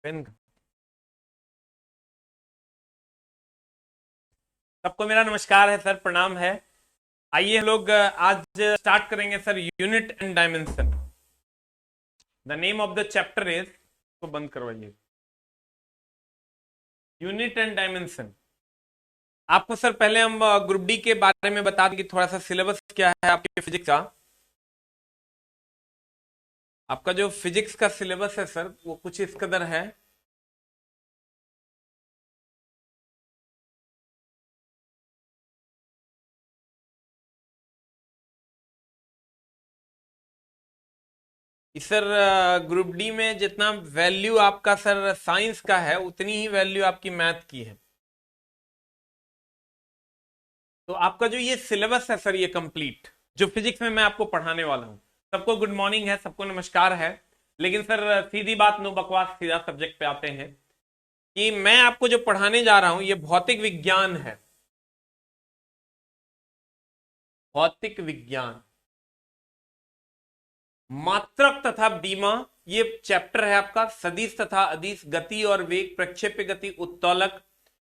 Pen. सबको मेरा नमस्कार है सर, प्रणाम है। आइए हम लोग आज स्टार्ट करेंगे sir, unit and dimension. The name of the chapter is, को बंद करवाइए, यूनिट एंड डायमेंशन। आपको सर पहले हम ग्रुप डी के बारे में बता दें कि थोड़ा सा सिलेबस क्या है आपके फिजिक्स का। आपका जो फिजिक्स का सिलेबस है सर वो कुछ इस कदर है। सर ग्रुप डी में जितना वैल्यू आपका सर साइंस का है उतनी ही वैल्यू आपकी मैथ की है। तो आपका जो ये सिलेबस है सर, ये कंप्लीट जो फिजिक्स में मैं आपको पढ़ाने वाला हूं। सबको गुड मॉर्निंग है, सबको नमस्कार है। लेकिन सर सीधी बात, नो बकवास, सीधा सब्जेक्ट पे आते हैं कि मैं आपको जो पढ़ाने जा रहा हूं ये भौतिक विज्ञान है। भौतिक विज्ञान, मात्रक तथा बीमा, ये चैप्टर है आपका। सदिश तथा अदिश, गति और वेग, प्रक्षेप्य गति, उत्तोलक,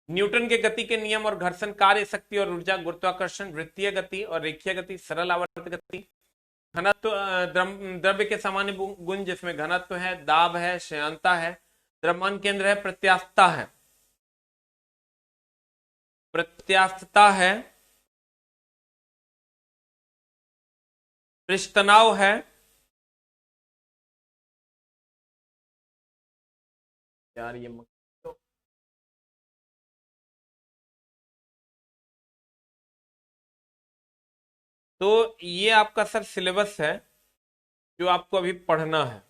न्यूटन के गति के नियम और घर्षण, कार्य शक्ति और ऊर्जा, गुरुत्वाकर्षण, वृत्तीय गति और रेखीय गति, सरल आवर्त गति, घनत्व, द्रव्य के सामान्य गुण जिसमें घनत्व है, दाब है, श्यानता है, द्रव्यमान केंद्र है, प्रत्यास्थता है, प्रत्यास्थता है, पृष्ठतनाव है, यार ये तो ये आपका सर सिलेबस है जो आपको अभी पढ़ना है।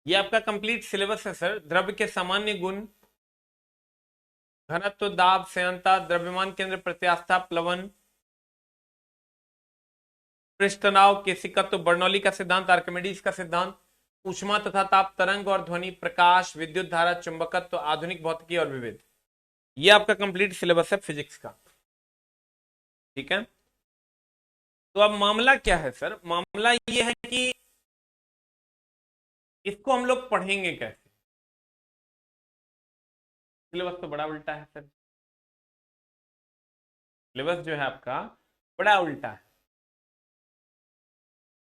ये आपका कंप्लीट सिलेबस है सर। द्रव्य के सामान्य गुण, घनत्व, दाब, श्यानता, द्रव्यमान केंद्र, प्रत्यास्थता, प्लवन, पृष्ठतनाव, केशिकत्व, बर्नौली का सिद्धांत, आर्किमिडीज का सिद्धांत, ऊष्मा तथा ताप, तरंग और ध्वनि, प्रकाश, विद्युत धारा, चुंबकत्व, आधुनिक भौतिकी और विविध। ये आपका कंप्लीट सिलेबस है फिजिक्स का। ठीक है, तो अब मामला क्या है सर? मामला ये है कि इसको हम लोग पढ़ेंगे कैसे। सिलेबस तो बड़ा उल्टा है सर। सिलेबस जो है आपका बड़ा उल्टा है।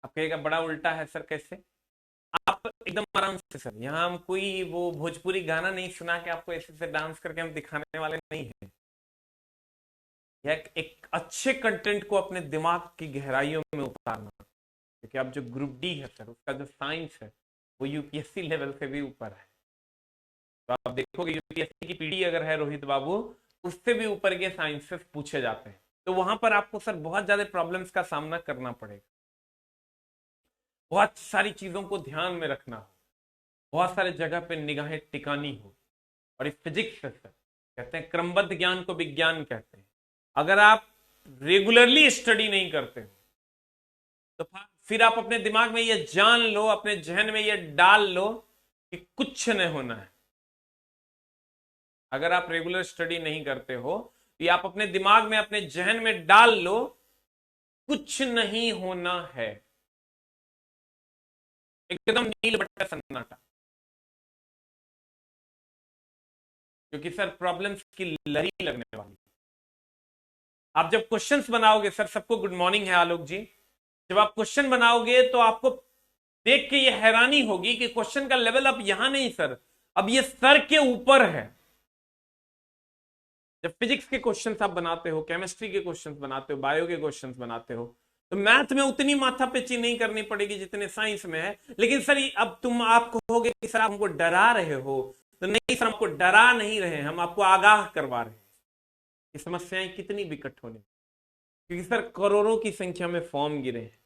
आप कहेगा बड़ा उल्टा है सर कैसे? आप एकदम आराम से सर, यहाँ हम कोई वो भोजपुरी गाना नहीं सुना के आपको ऐसे से डांस करके हम दिखाने वाले नहीं है। यह एक अच्छे कंटेंट को अपने दिमाग की गहराइयों में उतारना, क्योंकि आप जो ग्रुप डी है सर उसका जो साइंस है वो यूपीएससी लेवल से भी ऊपर है। तो आप देखोगे यूपीएससी की पीडी अगर है रोहित बाबू, उससे भी ऊपर के साइंसेस पूछे जाते हैं। तो वहां पर आपको सर बहुत ज्यादा प्रॉब्लम्स का सामना करना पड़ेगा, बहुत सारी चीजों को ध्यान में रखना हो, बहुत सारे जगह पे निगाहें टिकानी हो। और ये फिजिक्स है सर, कहते हैं क्रमबद्ध ज्ञान को विज्ञान कहते हैं। अगर आप रेगुलरली स्टडी नहीं करते हो तो फिर आप अपने दिमाग में ये जान लो, अपने जहन में ये डाल लो कि कुछ नहीं होना है। अगर आप रेगुलर स्टडी नहीं करते हो तो ये आप अपने दिमाग में, अपने जहन में डाल लो, कुछ नहीं होना है। एकदम नील बट्टा सन्नाटा, क्योंकि सर प्रॉब्लम्स की लड़ी लगने वाली। आप जब क्वेश्चंस बनाओगे सर, सबको गुड मॉर्निंग है आलोक जी, जब आप क्वेश्चन बनाओगे तो आपको देख के ये हैरानी होगी कि क्वेश्चन का लेवल अब यहां नहीं सर, अब ये सर के ऊपर है। जब फिजिक्स के क्वेश्चंस आप बनाते हो, केमिस्ट्री के क्वेश्चंस बनाते हो, बायो के क्वेश्चंस बनाते हो, तो मैथ में उतनी माथापेची नहीं करनी पड़ेगी जितने साइंस में है। लेकिन सर अब आप कहोगे कि सर आप हमको डरा रहे हो, तो नहीं सर, हमको डरा नहीं रहे, हम आपको आगाह करवा रहे हैं कि समस्याएं कितनी विकट होने। क्योंकि सर करोड़ों की संख्या में फॉर्म गिरे हैं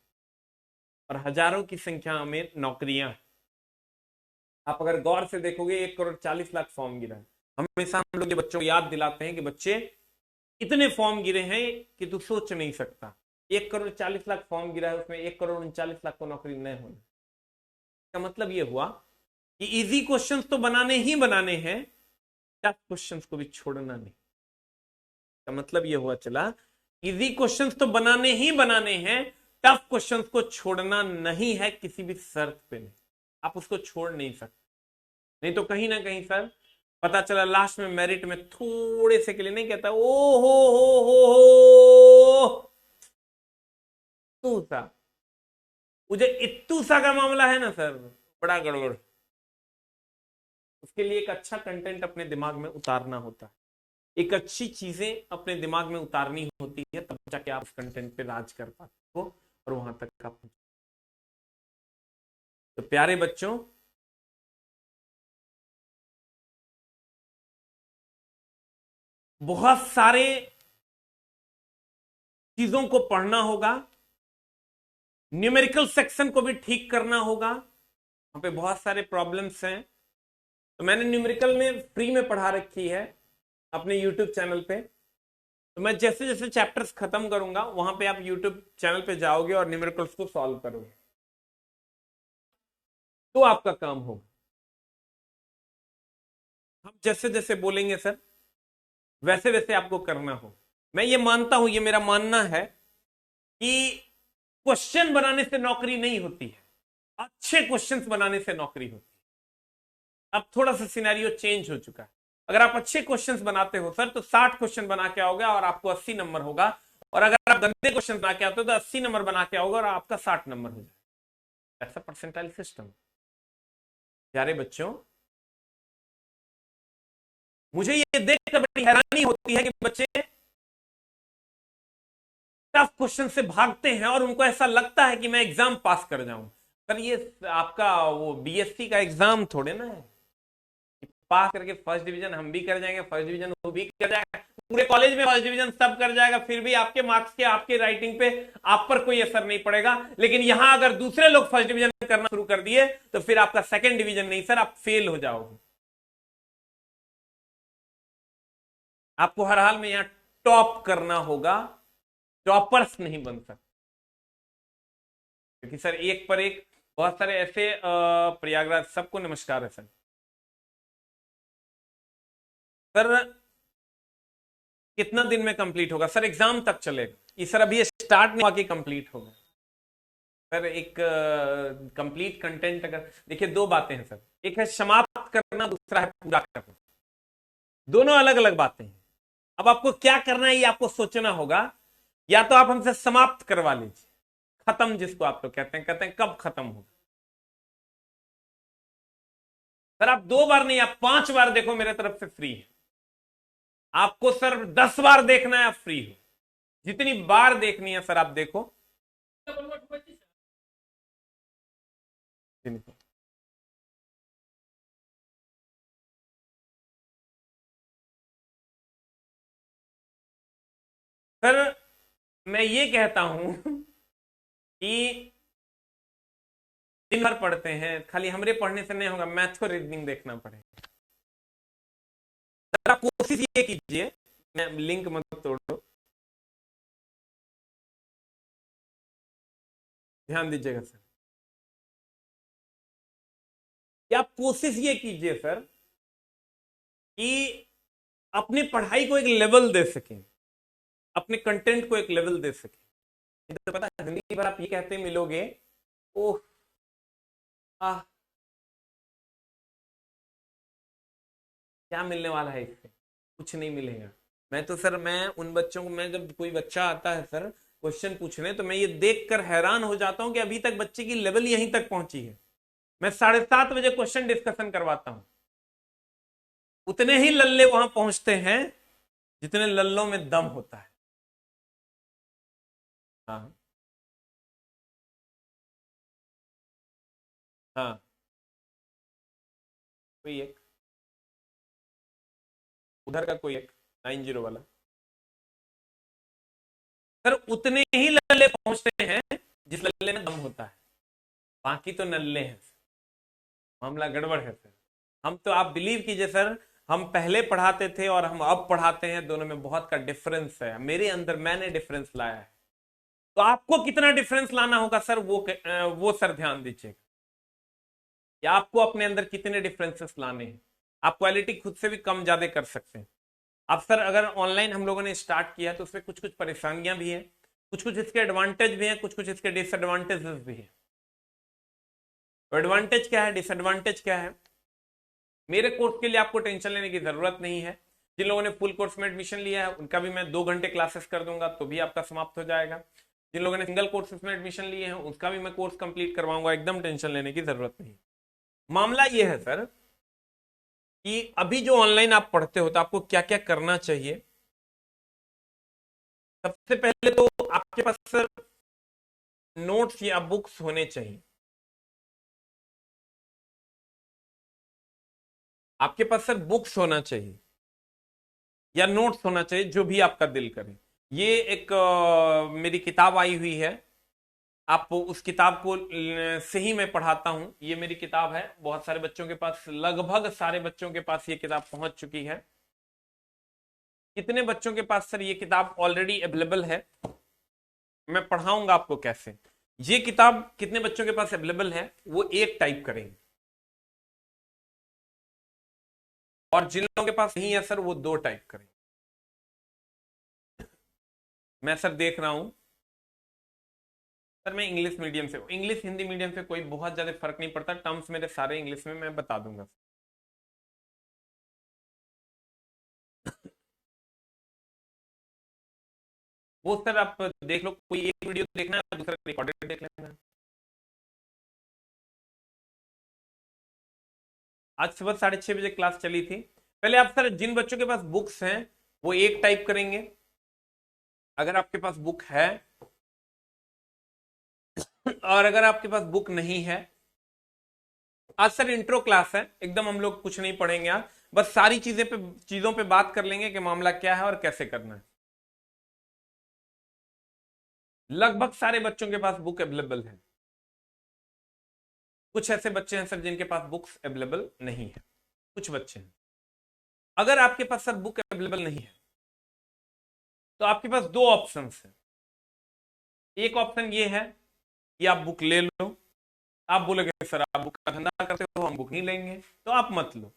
और हजारों की संख्या में नौकरियां हैं। आप अगर गौर से देखोगे 1,40,00,000 फॉर्म गिरा है। हमेशा हम लोग ये बच्चों को याद दिलाते हैं कि बच्चे इतने फॉर्म गिरे हैं कि तू सोच नहीं सकता। 1,40,00,000 फॉर्म गिरा है, उसमें 1,39,00,000 को नौकरी नहीं होनी। इसका मतलब ये हुआ कि इजी क्वेश्चंस तो बनाने ही बनाने हैं, टफ क्वेश्चंस को भी छोड़ना नहीं। का मतलब ये हुआ चला, इजी क्वेश्चंस तो बनाने ही बनाने हैं, टफ क्वेश्चंस को छोड़ना नहीं है किसी भी शर्त पे नहीं। आप उसको छोड़ नहीं सकते, नहीं तो कहीं ना कहीं सर पता चला लास्ट में मेरिट में थोड़े से के लिए नहीं कहता ओ हो तो सा मुझे इत्तू सा का मामला है ना सर, बड़ा गड़बड़। उसके लिए एक अच्छा कंटेंट अपने दिमाग में उतारना होता है, एक अच्छी चीजें अपने दिमाग में उतारनी होती है, तब जाके आप उस कंटेंट पे राज कर पाते हो और वहां तक आप। तो प्यारे बच्चों, बहुत सारे चीजों को पढ़ना होगा, न्यूमेरिकल सेक्शन को भी ठीक करना होगा, वहां पे बहुत सारे प्रॉब्लम्स हैं। तो मैंने न्यूमेरिकल में फ्री में पढ़ा रखी है अपने यूट्यूब चैनल पे। तो मैं जैसे जैसे चैप्टर्स खत्म करूंगा वहां पे आप यूट्यूब चैनल पे जाओगे और न्यूमेरिकल्स को सॉल्व करोगे, तो आपका काम होगा। हम जैसे जैसे बोलेंगे सर वैसे वैसे आपको करना हो। मैं ये मानता हूं, ये मेरा मानना है कि क्वेश्चन बनाने से नौकरी नहीं होती है, अच्छे क्वेश्चंस बनाने से नौकरी होती है। अब थोड़ा सा सिनेरियो चेंज हो चुका है। अगर आप अच्छे क्वेश्चंस बनाते हो सर तो 60 क्वेश्चन बना के आओगे और आपको 80 नंबर होगा, और अगर आप गंदे क्वेश्चन बना के आते हो तो 80 नंबर बना के आओगे और आपका 60 नंबर हो जाएगा। ऐसा परसेंटाइल सिस्टम। प्यारे बच्चों, मुझे ये देखकर बड़ी हैरानी होती है कि बच्चे टफ क्वेश्चन से भागते हैं और उनको ऐसा लगता है कि मैं एग्जाम पास कर जाऊं। सर ये आपका वो बीएससी का एग्जाम थोड़े ना है, पास करके फर्स्ट डिवीजन हम भी कर जाएंगे, फर्स्ट डिवीजन वो भी कर जाएगा, पूरे कॉलेज में फर्स्ट डिवीजन सब कर जाएगा, फिर भी आपके मार्क्स के आपके राइटिंग पे आप पर कोई असर नहीं पड़ेगा। लेकिन यहां अगर दूसरे लोग फर्स्ट डिवीजन करना शुरू कर दिए तो फिर आपका सेकंड डिवीजन नहीं सर, आप फेल हो जाओगे। आपको हर हाल में यहां टॉप करना होगा, टॉपर्स नहीं बन सकते। क्योंकि सर एक पर एक बहुत सारे ऐसे प्रयागराज, सबको नमस्कार है सर। सर कितना दिन में कंप्लीट होगा? सर एग्जाम तक चलेगा ये सर, अभी स्टार्ट नहीं हुआ कि कंप्लीट होगा सर। एक कंप्लीट कंटेंट अगर देखिए, दो बातें हैं सर, एक है समाप्त करना, दूसरा है पूरा करना। दोनों अलग अलग बातें हैं। अब आपको क्या करना है ये आपको सोचना होगा। या तो आप हमसे समाप्त करवा लीजिए, खत्म जिसको आप लोग कहते हैं कब खत्म होगा सर? आप 2 बार नहीं, आप 5 बार देखो, मेरे तरफ से फ्री है। आपको सर 10 बार देखना है, आप फ्री हो, जितनी बार देखनी है सर आप देखो। सर मैं ये कहता हूं कि दिन भर पढ़ते हैं, खाली हमरे पढ़ने से नहीं होगा, मैथ और रीजनिंग देखना पड़ेगा। सर आप कोशिश ये कीजिए, मैं लिंक मत तोड़ो, ध्यान दीजिएगा सर। कि आप कोशिश ये कीजिए सर कि अपनी पढ़ाई को एक लेवल दे सकें, अपने कंटेंट को एक लेवल दे सकें। तो पता है जिंदगी भर आप ये कहते मिलोगे, ओह आह क्या मिलने वाला है इससे? कुछ नहीं मिलेगा। मैं तो सर, मैं उन बच्चों को, मैं जब कोई बच्चा आता है सर क्वेश्चन पूछने, तो मैं ये देखकर हैरान हो जाता हूं कि अभी तक बच्चे की लेवल यहीं तक पहुंची है। मैं 7:30 बजे क्वेश्चन डिस्कशन करवाता हूं, उतने ही लल्ले वहां पहुंचते हैं जितने लल्लों में दम होता है। हाँ हाँ, कोई एक उधर का, कोई एक 90 वाला सर, उतने ही लल्ले पहुंचते हैं जिस लल्ले में दम होता है, बाकी तो नल्ले हैं। मामला गड़बड़ है सर। हम तो, आप बिलीव कीजिए सर, हम पहले पढ़ाते थे और हम अब पढ़ाते हैं, दोनों में बहुत का डिफरेंस है। मेरे अंदर मैंने डिफरेंस लाया है, तो आपको कितना डिफरेंस लाना होगा सर, वो सर ध्यान दीजिएगा। या आपको अपने अंदर कितने डिफरेंसेस लाने हैं। आप क्वालिटी खुद से भी कम ज्यादा कर सकते हैं। अब सर अगर ऑनलाइन हम लोगों ने स्टार्ट किया तो उसमें कुछ कुछ परेशानियां भी हैं, कुछ कुछ इसके एडवांटेज भी हैं, कुछ कुछ इसके डिसएडवांटेजेस भी हैं। तो एडवांटेज क्या है, डिसएडवांटेज क्या है? मेरे कोर्स के लिए आपको टेंशन लेने की जरूरत नहीं है। जिन लोगों ने फुल कोर्स में एडमिशन लिया है उनका भी मैं 2 घंटे क्लासेस कर दूंगा तो भी आपका समाप्त हो जाएगा। जिन लोगों ने सिंगल कोर्सेज में एडमिशन लिए हैं उसका भी मैं कोर्स कंप्लीट करवाऊंगा, एकदम टेंशन लेने की जरूरत नहीं। मामला यह है सर कि अभी जो ऑनलाइन आप पढ़ते हो तो आपको क्या क्या करना चाहिए। सबसे पहले तो आपके पास सर नोट्स या बुक्स होने चाहिए। आपके पास सर बुक्स होना चाहिए या नोट्स होना चाहिए, जो भी आपका दिल करे। ये एक मेरी किताब आई हुई है, आप उस किताब को से ही मैं पढ़ाता हूं। ये मेरी किताब है, बहुत सारे बच्चों के पास, लगभग सारे बच्चों के पास ये किताब पहुंच चुकी है। कितने बच्चों के पास सर ये किताब ऑलरेडी अवेलेबल है, मैं पढ़ाऊंगा आपको कैसे। ये किताब कितने बच्चों के पास अवेलेबल है वो एक टाइप करेंगे, और जिन लोगों के पास नहीं है सर वो 2 टाइप करेंगे। मैं सर देख रहा हूं सर, मैं इंग्लिश मीडियम से, इंग्लिश हिंदी मीडियम से कोई बहुत ज्यादा फर्क नहीं पड़ता, टर्म्स मेरे सारे इंग्लिश में, मैं बता दूंगा। वो सर आप देख लो, कोई एक वीडियो देखना है, दूसरा रिकॉर्डेड देख लेना है। आज सुबह 6:30 बजे क्लास चली थी। पहले आप सर जिन बच्चों के पास बुक्स हैं वो एक टाइप करेंगे, अगर आपके पास बुक है, और अगर आपके पास बुक नहीं है। आज सर इंट्रो क्लास है, एकदम हम लोग कुछ नहीं पढ़ेंगे आज, बस सारी चीजों पे बात कर लेंगे कि मामला क्या है और कैसे करना है। लगभग सारे बच्चों के पास बुक अवेलेबल है, कुछ ऐसे बच्चे हैं सर जिनके पास बुक्स अवेलेबल नहीं है, कुछ बच्चे हैं। अगर आपके पास सर बुक अवेलेबल नहीं है तो आपके पास 2 ऑप्शंस हैं। एक ऑप्शन ये है कि आप बुक ले लो, आप बोलोगे सर आप बुक का धंधा करते हो, हम बुक नहीं लेंगे, तो आप मत लो।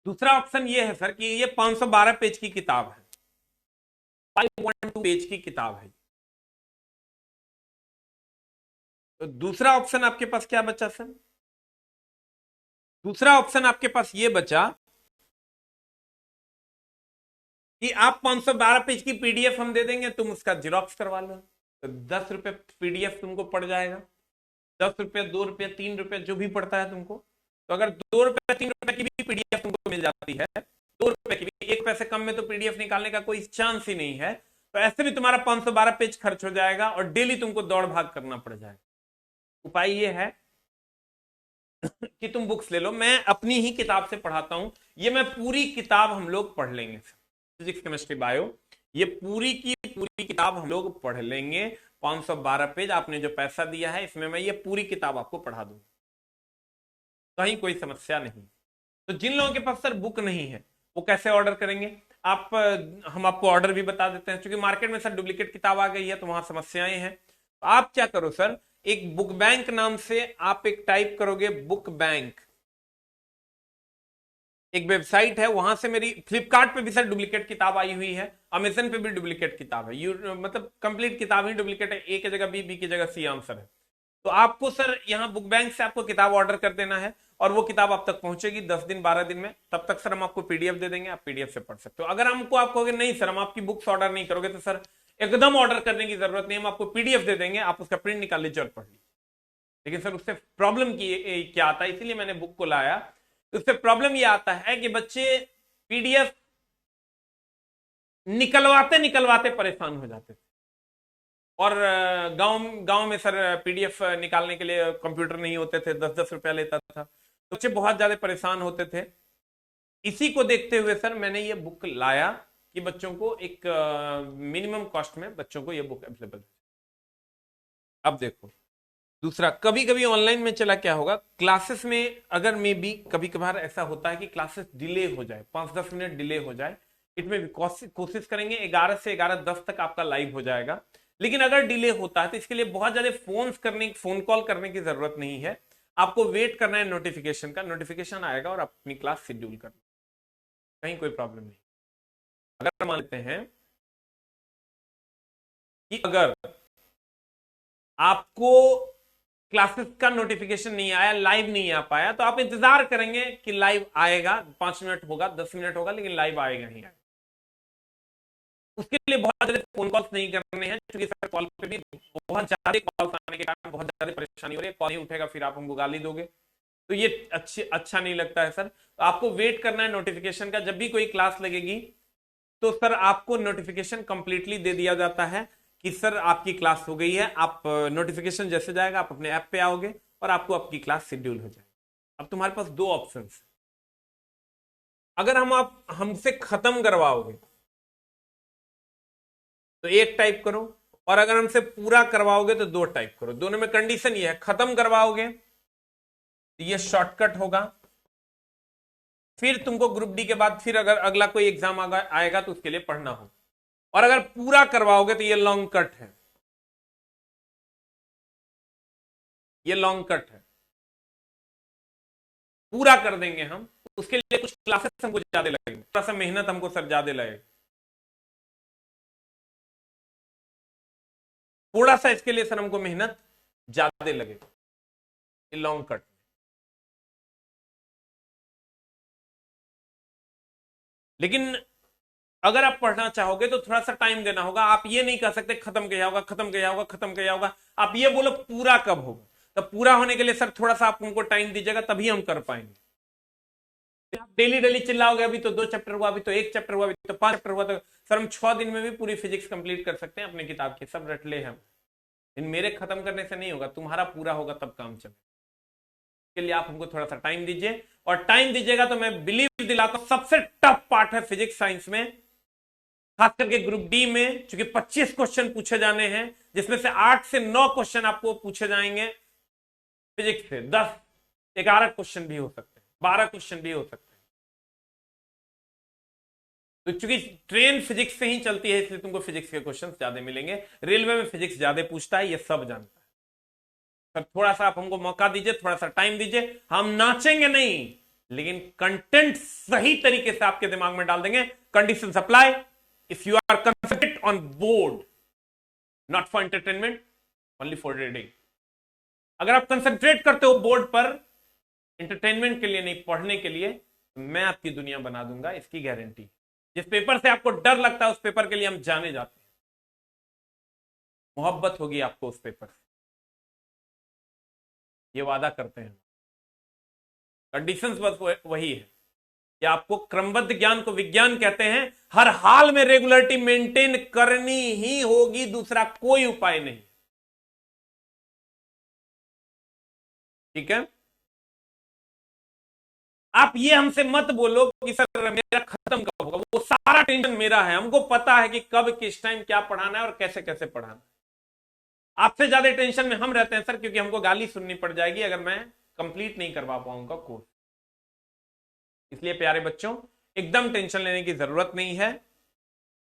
दूसरा ऑप्शन ये है सर कि ये 512 पेज की किताब है, 512 पेज की किताब है। तो दूसरा ऑप्शन आपके पास क्या बचा सर? दूसरा ऑप्शन आपके पास ये बचा कि आप 512 पेज की पीडीएफ हम दे देंगे, तुम उसका जिरोक्स करवा लो, तो 10 रुपए पीडीएफ तुमको पड़ जाएगा। 10 रुपये, 2 रुपये, 3 रुपये, जो भी पड़ता है तुमको। तो अगर 2 रुपये 3 रुपए की भी पीडीएफ तुमको मिल जाती है, 2 रुपए की भी, 1 पैसे कम में तो पीडीएफ निकालने का कोई चांस ही नहीं है, तो ऐसे भी तुम्हारा 512 पेज खर्च हो जाएगा और डेली तुमको दौड़ भाग करना पड़ जाएगा। उपाय ये है कि तुम बुक्स ले लो, मैं अपनी ही किताब से पढ़ाता हूं। ये मैं पूरी किताब हम लोग पढ़ लेंगे, फिजिक्स केमिस्ट्री बायो, ये पूरी की पूरी किताब हम लोग पढ़ लेंगे। 512 पेज, आपने जो पैसा दिया है इसमें मैं ये पूरी किताब आपको पढ़ा दूंगा, कहीं कोई समस्या नहीं। तो जिन लोगों के पास सर बुक नहीं है वो कैसे ऑर्डर करेंगे? आप हम आपको ऑर्डर भी बता देते हैं, क्योंकि मार्केट में सर डुप्लीकेट किताब आ गई है तो वहां समस्याएं हैं। तो आप क्या करो सर, एक बुक बैंक नाम से आप एक टाइप करोगे, बुक बैंक, एक वेबसाइट है, वहां से मेरी फ्लिपकार्ट पे भी सर डुप्लीकेट किताब आई हुई है, अमेजन पे भी डुप्लीकेट किताब है, मतलब कंप्लीट किताब ही डुप्लीकेट है, ए की जगह बी की जगह सी आंसर है। तो आपको सर यहाँ बुक बैंक से आपको किताब ऑर्डर कर देना है और वो किताब आप तक पहुंचेगी 10 दिन 12 दिन में। तब तक सर हम आपको पीडीएफ दे देंगे, आप पीडीएफ से पढ़ सकते हो। अगर हमको आप कहोगे नहीं सर हम आपकी बुक्स ऑर्डर नहीं करोगे, तो सर एकदम ऑर्डर करने की जरूरत नहीं, हम आपको पीडीएफ दे देंगे, आप उसका प्रिंट निकाल लीजिए और पढ़ लीजिए। लेकिन सर उससे प्रॉब्लम क्या आता है, इसीलिए मैंने बुक को लाया, उससे प्रॉब्लम ये आता है कि बच्चे पीडीएफ निकलवाते निकलवाते परेशान हो जाते थे, और गांव गांव में सर पीडीएफ निकालने के लिए कंप्यूटर नहीं होते थे, 10-10 रुपया लेता था, तो बच्चे बहुत ज्यादा परेशान होते थे। इसी को देखते हुए सर मैंने ये बुक लाया कि बच्चों को एक मिनिमम कॉस्ट में बच्चों को ये बुक अवेलेबल है। अब देखो दूसरा, कभी कभी ऑनलाइन में चला क्या होगा, क्लासेस में अगर मे बी कभी कभार ऐसा होता है कि क्लासेस डिले हो जाए, 5-10 मिनट डिले हो जाए, इसमें भी कोशिश करेंगे 11 से 11:10 तक आपका लाइव हो जाएगा। लेकिन अगर डिले होता है तो इसके लिए बहुत ज्यादा फोन कॉल करने की जरूरत नहीं है। आपको वेट करना है नोटिफिकेशन का, नोटिफिकेशन आएगा और आप अपनी क्लास शेड्यूल करना, कहीं कोई प्रॉब्लम नहीं। अगर मान लेते हैं कि अगर आपको क्लासेस का नोटिफिकेशन नहीं आया, लाइव नहीं आ पाया, तो आप इंतजार करेंगे कि लाइव आएगा, 5 मिनट होगा, 10 मिनट होगा, लेकिन लाइव आएगा ही आएगा। उसके लिए बहुत ज्यादा फोन कॉल्स नहीं करने हैं, क्योंकि सर कॉल पे भी बहुत ज्यादा कॉल्स आने के कारण बहुत ज्यादा परेशानी हो रही है, कॉल नहीं उठेगा फिर आप हमको गाली दोगे, तो ये अच्छा नहीं लगता है सर। तो आपको वेट करना है नोटिफिकेशन का। जब भी कोई क्लास लगेगी तो सर आपको नोटिफिकेशन कंप्लीटली दे दिया जाता है कि सर आपकी क्लास हो गई है। आप नोटिफिकेशन जैसे जाएगा आप अपने ऐप पे आओगे और आपको आपकी क्लास शेड्यूल हो जाएगी। अब तुम्हारे पास दो ऑप्शन है, अगर आप हमसे खत्म करवाओगे तो एक टाइप करो, और अगर हमसे पूरा करवाओगे तो दो टाइप करो। दोनों में कंडीशन ये है, खत्म करवाओगे तो ये शॉर्टकट होगा, फिर तुमको ग्रुप डी के बाद फिर अगर अगला कोई एग्जाम आएगा तो उसके लिए पढ़ना हो, और अगर पूरा करवाओगे तो ये लॉन्ग कट है, ये लॉन्ग कट है। पूरा कर देंगे हम, उसके लिए कुछ क्लासेस हमको ज्यादा लगेंगे, थोड़ा सा मेहनत हमको सर ज्यादा लगेगा, थोड़ा सा इसके लिए सर हमको मेहनत ज्यादा लगेगी, ये लॉन्ग कट। लेकिन अगर आप पढ़ना चाहोगे तो थोड़ा सा टाइम देना होगा। आप ये नहीं कह सकते खत्म किया होगा, खत्म किया होगा, खत्म किया होगा, आप ये बोलो पूरा कब होगा। तो पूरा होने के लिए सर थोड़ा सा आप उनको टाइम दीजिएगा, तभी हम कर पाएंगे। आप डेली डेली चिल्लाओगे अभी तो 2 चैप्टर हुआ, अभी तो 1 चैप्टर हुआ, अभी तो 5 चैप्टर हुआ, तो सर हम 6 दिन में भी पूरी फिजिक्स कंप्लीट कर सकते हैं अपने किताब की, सब रट ले हम। इन मेरे खत्म करने से नहीं होगा, तुम्हारा पूरा होगा तब काम चले। के लिए आप हमको थोड़ा सा टाइम दीजिए, और टाइम दीजिएगा तो मैं बिलीव दिलाता हूं सबसे टफ पार्ट है फिजिक्स साइंस में, खास करके ग्रुप डी में, क्योंकि 25 क्वेश्चन पूछे जाने हैं, जिसमें से 8 से 9 क्वेश्चन आपको पूछे जाएंगे फिजिक्स से, 10 11 क्वेश्चन भी हो सकते हैं, 12 क्वेश्चन भी हो सकते हैं। तो चूंकि ट्रेन फिजिक्स से ही चलती है, इसलिए तुमको फिजिक्स के क्वेश्चन ज्यादा मिलेंगे। रेलवे में फिजिक्स ज्यादा पूछता है, ये सब जानता है। सर थोड़ा सा आप हमको मौका दीजिए, थोड़ा सा टाइम दीजिए, हम नाचेंगे नहीं, लेकिन कंटेंट सही तरीके से आपके दिमाग में डाल देंगे। Condition apply if you are concentrate on board, not for entertainment, only for reading। अगर आप कंसंट्रेट करते हो बोर्ड पर, एंटरटेनमेंट के लिए नहीं, पढ़ने के लिए, तो मैं आपकी दुनिया बना दूंगा, इसकी गारंटी। जिस पेपर से आपको डर लगता है उस पेपर के लिए हम जाने जाते हैं, मोहब्बत होगी आपको उस पेपर से, ये वादा करते हैं। कंडीशंस बस वही है कि आपको क्रमबद्ध ज्ञान को विज्ञान कहते हैं, हर हाल में रेगुलरिटी मेंटेन करनी ही होगी, दूसरा कोई उपाय नहीं। ठीक है, आप ये हमसे मत बोलो कि सर मेरा खत्म कब होगा, वो सारा टेंशन मेरा है, हमको पता है कि कब किस टाइम क्या पढ़ाना है और कैसे कैसे पढ़ाना है। आपसे ज्यादा टेंशन में हम रहते हैं सर, क्योंकि हमको गाली सुननी पड़ जाएगी अगर मैं कंप्लीट नहीं करवा पाऊंगा कोर्स। इसलिए प्यारे बच्चों, एकदम टेंशन लेने की जरूरत नहीं है,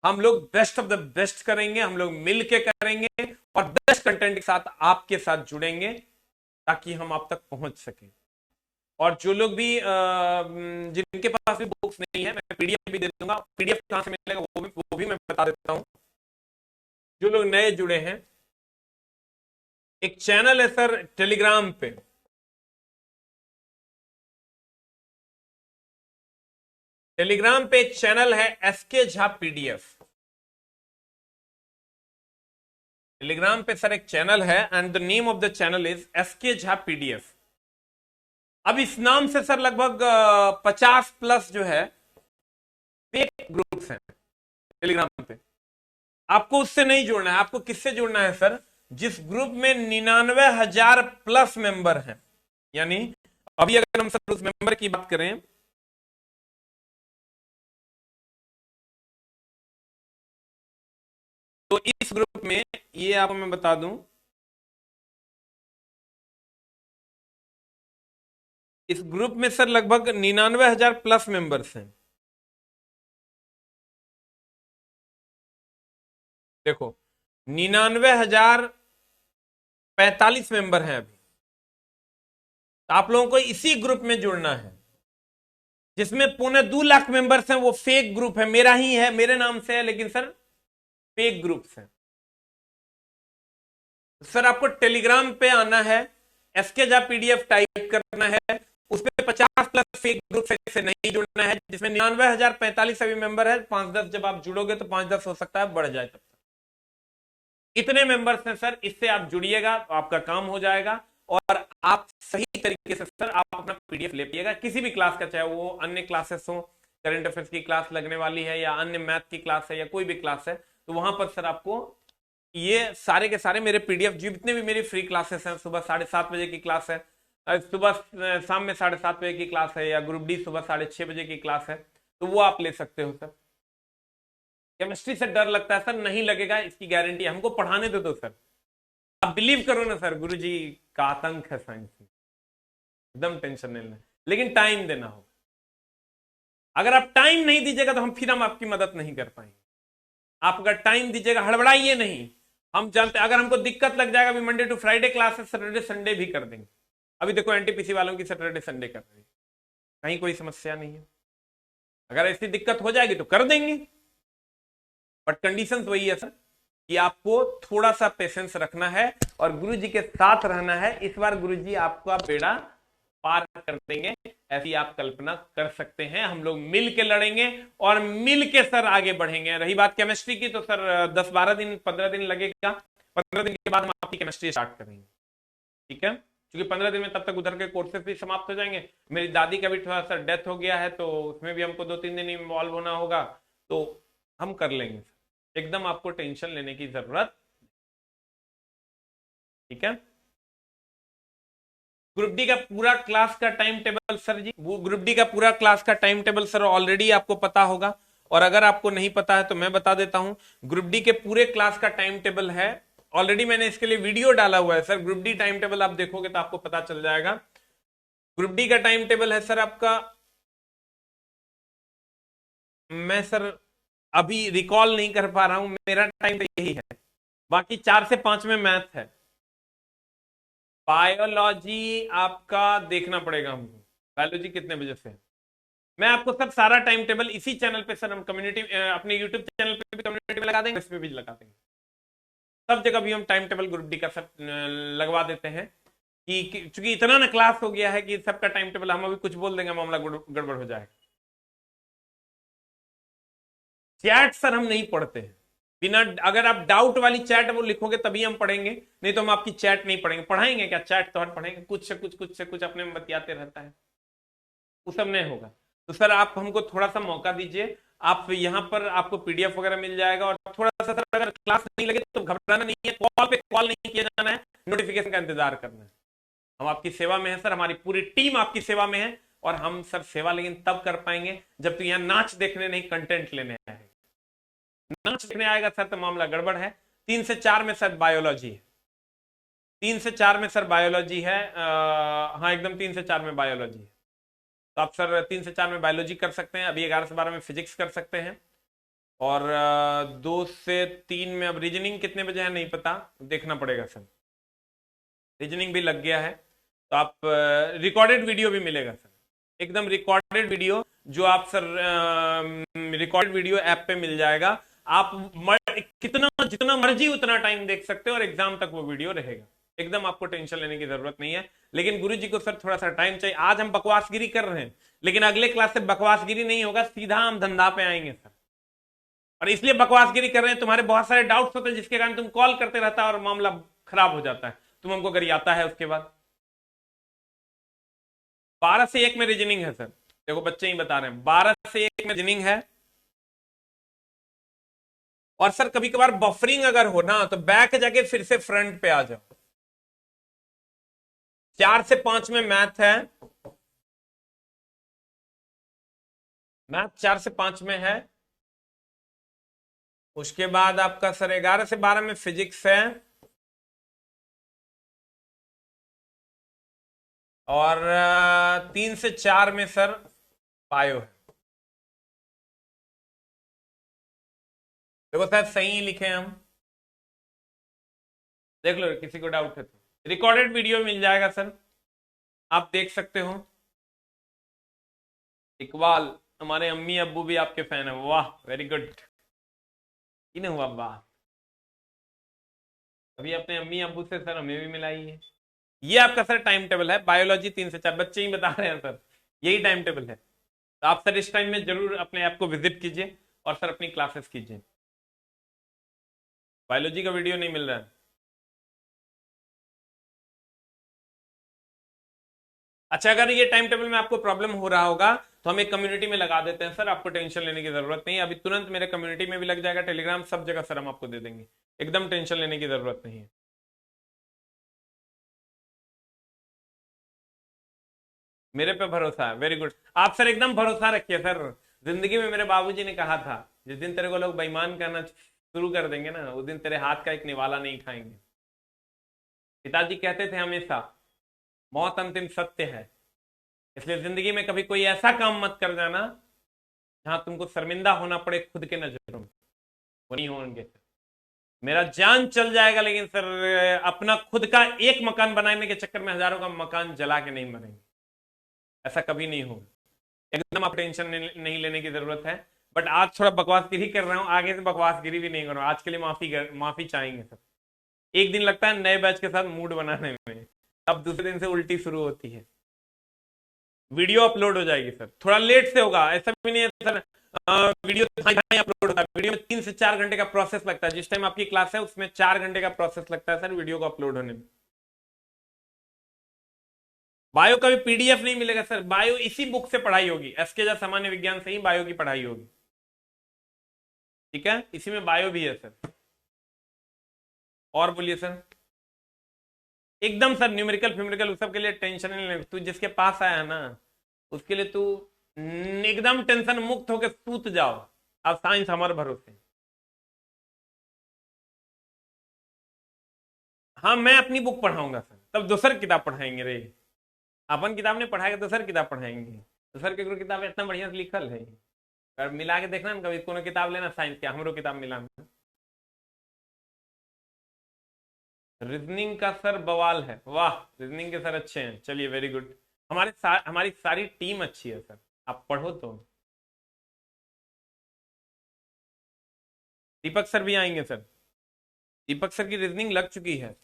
हम लोग बेस्ट ऑफ द बेस्ट करेंगे, हम लोग मिल के करेंगे, और बेस्ट कंटेंट के साथ आपके साथ जुड़ेंगे, ताकि हम आप तक पहुंच सकें। और जो लोग भी जिनके पास भी बुक्स नहीं है, मैं पीडीएफ भी दे दूंगा। पीडीएफ कहां से मिलेगा वो भी मैं बता देता हूं। जो लोग नए जुड़े हैं, एक चैनल है सर टेलीग्राम पे, टेलीग्राम पे एक चैनल है एसके झा पीडीएफ। टेलीग्राम पे सर एक चैनल है, and the name of the channel is S K Jha PDF. अब इस नाम से सर लगभग 50 प्लस जो है फेक ग्रुप्स हैं टेलीग्राम पे। आपको उससे नहीं जुड़ना है, आपको किससे जुड़ना है सर? जिस ग्रुप में 99,000 प्लस मेंबर हैं। यानी अभी अगर हम सर उस मेंबर की बात करें, तो इस ग्रुप में, ये आपको मैं बता दूं, इस ग्रुप में सर लगभग 99,000 प्लस मेंबर्स हैं। देखो 99,045 मेंबर हैं अभी। आप लोगों को इसी ग्रुप में जुड़ना है जिसमें 2.25 लाख मेंबर्स हैं। वो फेक ग्रुप है, मेरा ही है, मेरे नाम से है, लेकिन सर फेक ग्रुप्स है। सर आपको टेलीग्राम पे आना है, एसके जा पीडीएफ टाइप करना है, उसमें 50+ फेक ग्रुप से नहीं जुड़ना है, जिसमें 99,045 अभी मेंबर है। 5-10 जब आप जुड़ोगे तो 5-10 हो सकता है बढ़ जाए, तब तक इतने मेंबर्स हैं सर। इससे आप जुड़िएगा तो आपका काम हो जाएगा और आप सही तरीके से सर आप अपना पीडीएफ ले पाइएगा किसी भी क्लास का, चाहे वो अन्य क्लासेस हो, करंट अफेयर्स की क्लास लगने वाली है या अन्य मैथ की क्लास है या कोई भी क्लास है, तो वहां पर सर आपको ये सारे के सारे मेरे पीडीएफ जितने भी मेरी फ्री क्लासेस हैं, सुबह 7:30 बजे की क्लास है, सुबह शाम में 7:30 बजे की क्लास है, या ग्रुप डी सुबह 6:30 बजे की क्लास है, तो वो आप ले सकते हो सर। केमिस्ट्री से डर लगता है सर, नहीं लगेगा इसकी गारंटी, हमको पढ़ाने दो सर। आप बिलीव करो ना सर, गुरुजी का आतंक है साइंस में, एकदम टेंशन नहीं लेना, लेकिन टाइम देना हो। अगर आप टाइम नहीं दीजिएगा तो फिर हम आपकी मदद नहीं कर पाएंगे। आप अगर टाइम दीजिएगा, हड़बड़ाइए नहीं। हम जानते अगर हमको दिक्कत लग जाएगा, अभी मंडे टू फ्राइडे क्लास है, सैटरडे संडे भी कर देंगे। अभी देखो एनटीपीसी वालों की सैटरडे संडे कर रही है, कहीं कोई समस्या नहीं है। अगर ऐसी दिक्कत हो जाएगी तो कर देंगे, बट कंडीशंस वही है सर कि आपको थोड़ा सा पेशेंस रखना है और गुरुजी के साथ रहना है। इस बार गुरुजी आपका बेड़ा पार कर देंगे, ऐसी आप कल्पना कर सकते हैं। हम लोग मिल के लड़ेंगे और मिल के सर आगे बढ़ेंगे। रही बात केमिस्ट्री की, तो सर 10-12 दिन 15 दिन लगेगा, 15 दिन के बाद हम आपकी केमिस्ट्री स्टार्ट करेंगे, ठीक है? क्योंकि 15 दिन में तब तक उधर के कोर्सेज भी समाप्त हो जाएंगे। मेरी दादी का भी थोड़ा सा डेथ हो गया है, तो उसमें भी हमको 2-3 दिन इन्वॉल्व होना होगा, तो हम कर लेंगे सर, एकदम आपको टेंशन लेने की जरूरत, ठीक है? ग्रुप डी का पूरा क्लास का टाइम टेबल सर जी, वो ग्रुप डी का पूरा क्लास का टाइम टेबल सर ऑलरेडी आपको पता होगा, और अगर आपको नहीं पता है तो मैं बता देता हूं। ग्रुप डी के पूरे क्लास का टाइम टेबल है, ऑलरेडी मैंने इसके लिए वीडियो डाला हुआ है sir. Group D time table आप देखोगे तो आपको पता चल जाएगा। ग्रुप डी का टाइम टेबल है सर आपका, मैं सर अभी रिकॉल नहीं कर पा रहा हूं, मेरा टाइम तो यही है। बाकी 4 से 5 में मैथ है। बायोलॉजी आपका देखना पड़ेगा हमको, बायोलॉजी कितने बजे से है। मैं आपको सर सारा टाइम टेबल इसी चैनल पे सर, हम कम्युनिटी अपने यूट्यूब चैनल पे भी कम्युनिटी में लगा देंगे, इसमें भी लगा देंगे, सब जगह भी हम टाइम टेबल ग्रुप डी का सर लगवा देते हैं कि चूंकि इतना ना क्लास हो गया है कि सबका टाइम टेबल हम अभी कुछ बोल देंगे, मामला गड़बड़ हो जाएगा। चैट सर हम नहीं पढ़ते हैं, बिना, अगर आप डाउट वाली चैट वो लिखोगे तभी हम पढ़ेंगे, नहीं तो हम आपकी चैट नहीं पढ़ेंगे। पढ़ाएंगे क्या चैट? तो हम पढ़ेंगे, कुछ से कुछ अपने में बतियाते रहता है, वो सब नहीं होगा। तो सर आप हमको थोड़ा सा मौका दीजिए, आप यहाँ पर आपको पीडीएफ वगैरह मिल जाएगा, और थोड़ा सा सर अगर क्लास नहीं लगे तो घबराना नहीं है, कॉल पे कॉल नहीं किया जाना है, नोटिफिकेशन का इंतजार करना है। हम आपकी सेवा में है सर, हमारी पूरी टीम आपकी सेवा में है, और हम सर सेवा लेकिन तब कर पाएंगे जब तो यहाँ नाच देखने नहीं, कंटेंट लेने आए। नाच देखने आएगा सर तो मामला गड़बड़ है। 3 से 4 में सर बायोलॉजी है, 3 से 4 में सर बायोलॉजी है, हाँ एकदम 3 से 4 में बायोलॉजी है। तो आप सर 3 से 4 में बायोलॉजी कर सकते हैं, अभी 11 से 12 में फिजिक्स कर सकते हैं, और 2 से 3 में अब रीजनिंग कितने बजे है नहीं पता, देखना पड़ेगा सर। रीजनिंग भी लग गया है, तो आप रिकॉर्डेड वीडियो भी मिलेगा सर, एकदम रिकॉर्डेड वीडियो, जो आप सर रिकॉर्डेड वीडियो ऐप पे मिल जाएगा। आप कितना जितना मर्जी उतना टाइम देख सकते हो, और एग्जाम तक वो वीडियो रहेगा, एकदम आपको टेंशन लेने की जरूरत नहीं है। लेकिन गुरुजी को सर थोड़ा सा टाइम चाहिए। आज हम बकवासगिरी कर रहे हैं, लेकिन अगले क्लास से बकवासगिरी नहीं होगा, सीधा हम धंधा पे आएंगे सर। और इसलिए बकवासगिरी कर रहे हैं, तुम्हारे बहुत सारे डाउट्स होते हैं जिसके कारण तुम कॉल करते रहता है और मामला खराब हो जाता है, तुम हमको गरियाता है उसके बाद। 12 से 1 में रीजनिंग है सर, देखो बच्चे ही बता रहे हैं, 12 से 1 में रीजनिंग है। और सर कभी कभार बफरिंग अगर हो ना तो बैक जाके फिर से फ्रंट पे आ जाओ। 4 से 5 में मैथ है, मैथ 4 से 5 में है। उसके बाद आपका सर 11 से 12 में फिजिक्स है, और 3 से 4 में सर बायो है। देखो शायद सही लिखे हम, देख लो किसी को डाउट है तो रिकॉर्डेड वीडियो मिल जाएगा सर। आप देख सकते हो। इकबाल, हमारे अम्मी अब्बू भी आपके फैन है, वाह वेरी गुड। इन्हें हुआ वाह, अभी अपने अम्मी अब्बू से सर हमें भी मिलाई है। ये आपका सर टाइम टेबल है, बायोलॉजी 3 से 4, बच्चे ही बता रहे हैं सर, यही टाइम टेबल है। तो आप सर इस टाइम में जरूर अपने ऐप को विजिट कीजिए और सर अपनी क्लासेस कीजिए। बायोलॉजी का वीडियो नहीं मिल रहा है। अच्छा, अगर ये टाइम टेबल में आपको प्रॉब्लम हो रहा होगा तो हम एक कम्युनिटी में लगा देते हैं सर, आपको टेंशन लेने की जरूरत नहीं है। अभी तुरंत मेरे कम्युनिटी में भी लग जाएगा, टेलीग्राम सब जगह सर हम आपको दे देंगे, एकदम टेंशन लेने की जरूरत नहीं है। मेरे पे भरोसा है, वेरी गुड। आप सर एकदम भरोसा रखिए सर। जिंदगी में मेरे बाबूजी ने कहा था, जिस दिन तेरे को लोग बेईमान करना शुरू कर देंगे ना, उस दिन तेरे हाथ का एक निवाला नहीं खाएंगे। पिताजी कहते थे हमेशा, मौत अंतिम सत्य है, इसलिए जिंदगी में कभी कोई ऐसा काम मत कर जाना जहां तुमको शर्मिंदा होना पड़े खुद के नजरों में, वो नहीं होंगे। मेरा जान चल जाएगा लेकिन सर अपना खुद का एक मकान बनाने के चक्कर में हजारों का मकान जला के नहीं मरेंगे, ऐसा कभी नहीं होगा। एकदम आप टेंशन नहीं लेने की जरूरत है। बट आज थोड़ा बकवासगिरी कर रहा हूं, आगे से बकवासगिरी भी नहीं कर रहा हूं। आज के लिए माफी चाहेंगे सर। एक दिन लगता है नए बैच के साथ मूड बनाने में, अब दूसरे दिन से उल्टी शुरू होती है। वीडियो अपलोड हो जाएगी सर, थोड़ा लेट से होगा, ऐसा भी नहीं है सर वीडियो अपलोड होता है। वीडियो में 3 से 4 घंटे का प्रोसेस लगता है, जिस टाइम आपकी क्लास है उसमें 4 घंटे का प्रोसेस लगता है सर वीडियो को अपलोड होने में। बायो का भी पीडीएफ नहीं मिलेगा सर, बायो इसी बुक से पढ़ाई होगी, एसके जा सामान्य विज्ञान से ही बायो की पढ़ाई होगी, ठीक है, इसी में बायो भी है सर। और बोलिए सर। एकदम सर न्यूमेरिकल फ्यूमेरिकल उस सब के लिए टेंशन नहीं ले, तू जिसके पास आया ना उसके लिए तू एकदम टेंशन मुक्त होकर सूत जाओ। अब साइंस हमारे भरोसे। हाँ मैं अपनी बुक पढ़ाऊंगा सर, तब दूसर किताब पढ़ाएंगे रे। अपन किताब नहीं पढ़ाएगा, दूसर किताब पढ़ाएंगे। दूसर के किताब इतना बढ़िया से लिखल है, और मिला के देखना ना, कभी कोनो किताब लेना साइंस के, हमरो किताब मिलाना। रीजनिंग का सर बवाल है, वाह रीजनिंग के सर अच्छे हैं, चलिए वेरी गुड। हमारी सारी टीम अच्छी है सर, आप पढ़ो तो। दीपक सर भी आएंगे सर, दीपक सर की रीजनिंग लग चुकी है।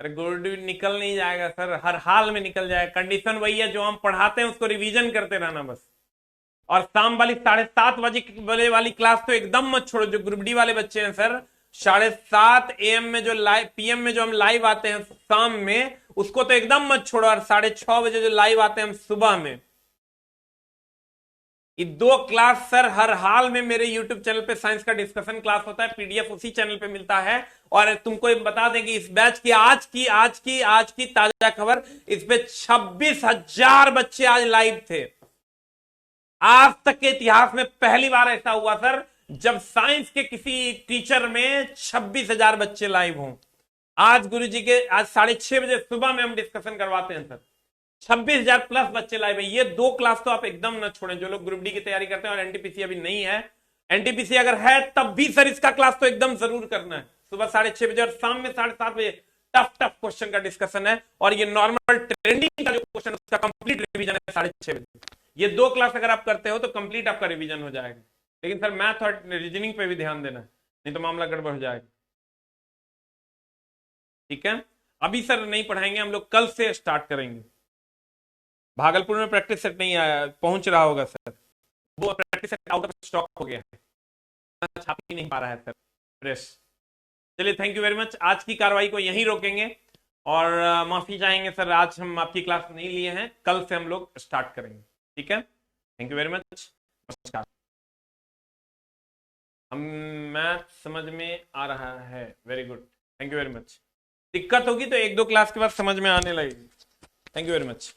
अरे गोल्ड निकल नहीं जाएगा सर, हर हाल में निकल जाएगा। कंडीशन वही है, जो हम पढ़ाते हैं उसको रिवीजन करते रहना बस। और शाम वाली 7:30 बजे वाली क्लास तो एकदम मत छोड़ो। जो ग्रुप डी वाले बच्चे हैं सर, 7:30 AM में जो लाइव, पीएम में जो हम लाइव आते हैं शाम में, उसको तो एकदम मत छोड़ो। और 6:30 बजे जो लाइव आते हैं हम सुबह में, ये 2 क्लास सर हर हाल में मेरे यूट्यूब चैनल पे साइंस का डिस्कशन क्लास होता है, पीडीएफ उसी चैनल पे मिलता है। और तुमको बता दें कि इस बैच की आज की ताजा खबर, इस पे 26,000 बच्चे आज लाइव थे। आज तक के इतिहास में पहली बार ऐसा हुआ सर, जब साइंस के किसी टीचर में 26,000 बच्चे लाइव हों। आज गुरुजी के आज 6:30 बजे सुबह में हम डिस्कशन करवाते हैं सर, 26,000 प्लस बच्चे लाइव है। ये 2 क्लास तो आप एकदम न छोड़ें, जो लोग ग्रुप डी की तैयारी करते हैं। और एनटीपीसी अभी नहीं है, एनटीपीसी अगर है तब भी सर इसका क्लास तो एकदम जरूर करना है। सुबह 6:30 बजे और शाम में 7:30 बजे टफ क्वेश्चन का डिस्कशन है। और ये नॉर्मल ट्रेंडिंग का जो क्वेश्चन उसका कंप्लीट रिवीजन है 6:30 बजे। ये 2 क्लास अगर आप करते हो तो कंप्लीट आपका रिवीजन हो जाएगा। लेकिन सर मैथ और रीजनिंग पे भी ध्यान देना, नहीं तो मामला गड़बड़ हो जाएगा, ठीक है। अभी सर नहीं पढ़ाएंगे हम लोग, कल से स्टार्ट करेंगे। भागलपुर में प्रैक्टिस सेट नहीं आया, पहुंच रहा होगा सर, वो practice set out of stock हो गया है, छाप ही नहीं पा रहा है सर प्रेस। चलिए थैंक यू वेरी मच, आज की कार्रवाई को यहीं रोकेंगे और माफी चाहेंगे सर, आज हम आपकी क्लास नहीं लिए हैं, कल से हम लोग स्टार्ट करेंगे, ठीक है। थैंक यू वेरी मच, नमस्कार। हम मैथ समझ में आ रहा है, very good, thank you very much. दिक्कत होगी तो 1-2 क्लास के बाद समझ में आने लगेगी। Thank you very much.